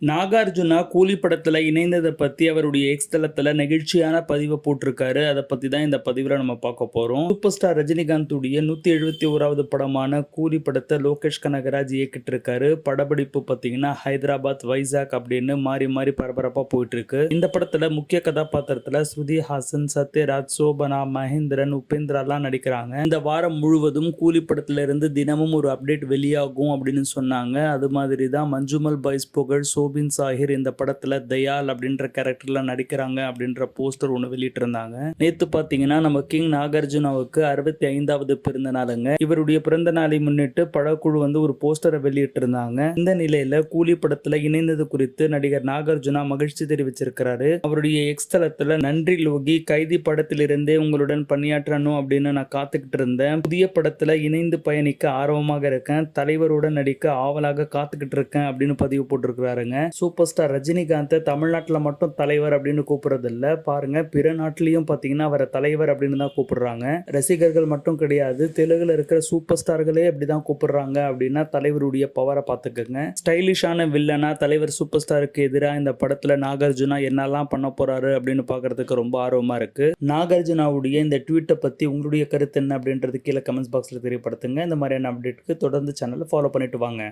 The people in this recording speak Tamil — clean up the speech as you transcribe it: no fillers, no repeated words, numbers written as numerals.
நாகார்ஜுனா கூலி படத்துல இணைந்தத பத்தி அவருடைய எக்ஸ் தளத்துல நெகிழ்ச்சியான பதிவை போட்டிருக்காரு. அத பத்தி தான் இந்த பதிவுல நம்ம பார்க்க போறோம். சூப்பர் ஸ்டார் ரஜினிகாந்துடைய 171வது படமான கூலி படத்தை லோகேஷ் கனகராஜ் இயக்கிட்டு இருக்காரு. படப்பிடிப்பு பார்த்தீங்கன்னா ஹைதராபாத், வைசாக் அப்படின்னு மாறி மாறி பரபரப்பா போயிட்டு இருக்கு. இந்த படத்துல முக்கிய கதாபாத்திரத்துல ஸ்ருதி ஹாசன், சத்யராஜ், சோபனா, மகேந்திரன், உபேந்திராலாம் நடிக்கிறாங்க. இந்த வாரம் முழுவதும் கூலி படத்துல இருந்து தினமும் ஒரு அப்டேட் வெளியாகும் அப்படின்னு சொன்னாங்க. அது மாதிரி தான் மஞ்சுமல் பாய்ஸ் புகழ், சோபின் சாஹிர் இந்த படத்துல தயால் அப்படின்ற கேரக்டர்ல நடிக்கிறாங்க அப்படின்ற போஸ்டர் ஒன்று வெளியிட்டிருந்தாங்க. நேத்து பாத்தீங்கன்னா நம்ம கிங் நாகார்ஜுனாவுக்கு 65வது பிறந்த நாளுங்க. இவருடைய பிறந்த நாளை முன்னிட்டு படக்குழு ஒரு போஸ்டரை வெளியிட்டிருந்தாங்க. இந்த நிலையில கூலி படத்துல இணைந்தது குறித்து நடிகர் நாகார்ஜுனா மகிழ்ச்சி தெரிவிச்சிருக்கிறாரு. அவருடைய எக்ஸ் தளத்துல நன்றி லோகி, கைதி படத்திலிருந்தே உங்களுடன் பணியாற்றணும் அப்படின்னு நான் காத்துக்கிட்டு இருந்தேன். புதிய படத்துல இணைந்து பயணிக்க ஆர்வமாக இருக்கேன். தலைவருடன் நடிக்க ஆவலாக காத்துக்கிட்டு இருக்கேன் அப்படின்னு பதிவு போட்டிருக்கிறாருங்க. சூப்பர் ஸ்டார் ரஜினிகாந்தை தமிழ்நாட்டில் மட்டும் தலைவர் அப்படின்னு கூப்பிடுறது இல்ல, பாருங்க பிற நாட்டிலையும் பார்த்தீங்கன்னா அவரை தலைவர் அப்படின்னு தான் கூப்பிடுறாங்க. ரசிகர்கள் மட்டும் கிடையாது, தெலுங்குல இருக்கிற சூப்பர் ஸ்டார்களே அப்படிதான் கூப்பிடுறாங்க. அப்படின்னா தலைவருடைய பவரை பார்த்துக்கோங்க. ஸ்டைலிஷான வில்லனா தலைவர் சூப்பர் ஸ்டாருக்கு எதிராக இந்த படத்துல நாகார்ஜுனா என்னெல்லாம் பண்ண போறாரு அப்படின்னு பார்க்கறதுக்கு ரொம்ப ஆர்வமா இருக்கு. நாகார்ஜுனாவுடைய இந்த ட்வீட்டை பத்தி உங்களுடைய கருத்து என்ன அப்படின்றது கீழே கமெண்ட்ஸ் பாக்ஸ்ல தெரியப்படுத்துங்க. இந்த மாதிரியான அப்டேட்டுக்கு தொடர்ந்து சேனலை ஃபாலோ பண்ணிட்டு வாங்க.